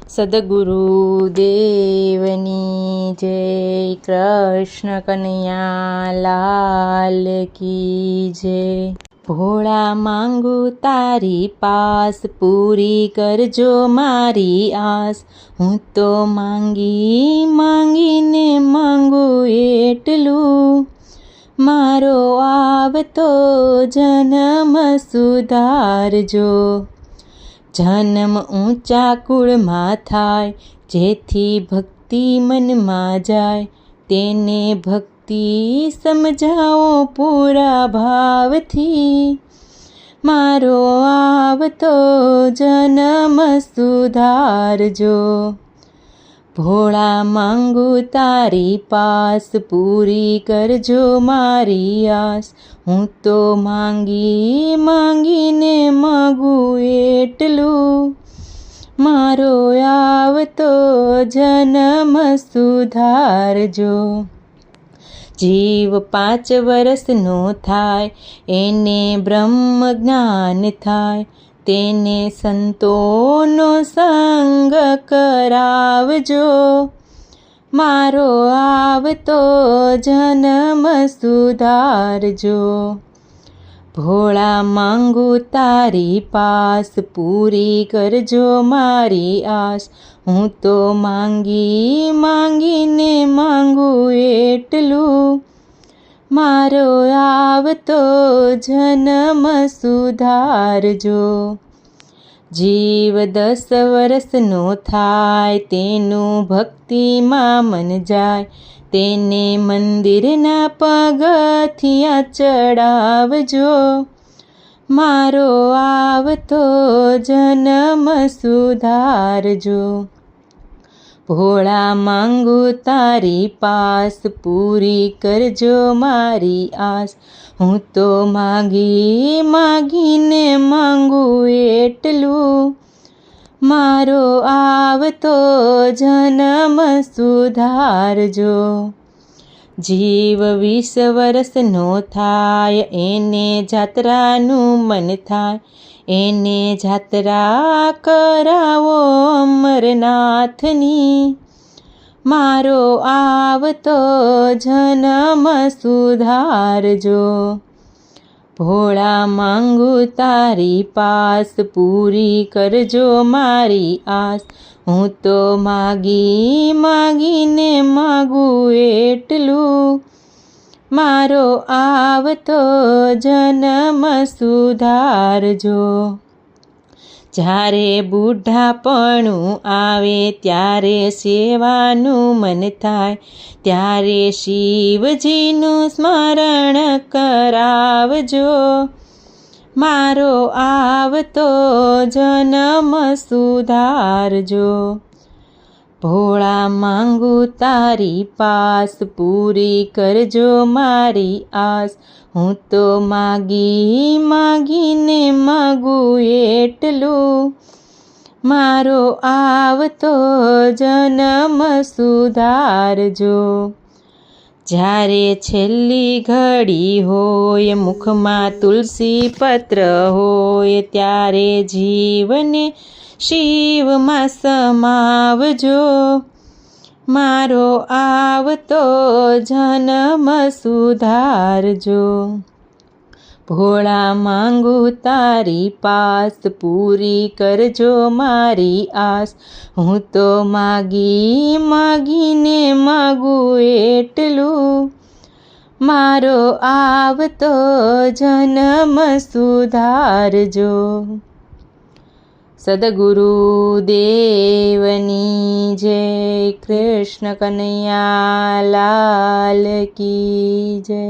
સદગુરુ દેવની જય, કૃષ્ણ કનૈયા લાલ કી જય। ભોળા માંગુ તારી પાસ, પૂરી કરજો મારી આસ। હું તો માંગીને માંગુ એટલું, મારો આવતો જન્મ સુધારજો। જન્મ ઊંચા કુળમાં થાય, જેથી ભક્તિ મનમાં જાય। તેને ભક્તિ સમજાવો પૂરા ભાવથી, મારો આવતો જન્મ સુધારજો। ભોળા માંગુ તારી પાસ, પૂરી કરજો મારી આસ। હું તો માંગીને માંગું એટલું, મારો આવતો જન્મ સુધારજો। જીવ 5 વર્ષનો થાય, એને બ્રહ્મ જ્ઞાન થાય। તેને સંતોનો સંગ કરાવજો, મારો આવતો જન્મ સુધારજો। ભોળા માંગુ તારી પાસ, પૂરી કરજો મારી આસ। હું તો માંગીને માંગું એટલું, મારો આવતો જન્મ સુધારજો। જીવ 10 વર્ષનો થાય, તેનું ભક્તિમાં મન જાય। તેને મંદિરના પગથિયા ચડાવજો, મારો આવતો જન્મ સુધારજો। ભોળા માંગુ તારી પાસ, પૂરી કરજો મારી આસ। હું તો માંગીને માંગું એટલું, મારો આવતો જન્મ સુધારજો। જીવ 20 વર્ષનો થાય, એને જાત્રાનું મન થાય। એને જાત્રા કરાવો અમરનાથની, મારો આવતો જન્મ સુધારજો। ભોળા માંગુ તારી પાસ, પૂરી કરજો મારી આસ। હું તો માંગીને માંગું એટલું, મારો આવતો જન્મ સુધારજો। જ્યારે બુઢાપણું આવે, ત્યારે સેવાનું મન થાય। ત્યારે શિવજીનું સ્મરણ કરાવજો, મારો આવતો જન્મ સુધારજો। ભોળા માંગુ તારી પાસ, પૂરી કરજો મારી આસ। હું તો માંગીને માંગું એટલું, મારો આવતો જન્મ સુધારજો। જ્યારે છેલ્લી ઘડી હોય, મુખમાં તુલસી પત્ર હોય। ત્યારે જીવને શિવમાં સમાવજો, મારો આવતો જન્મ સુધારજો। ભોળા માંગુ તારી પાસ, પૂરી કરજો મારી આસ। હું તો માંગીને માંગું એટલું, મારો આવતો જન્મ સુધારજો। સદગુરુ દેવની જય, કૃષ્ણ કનૈયા લાલ કી જય।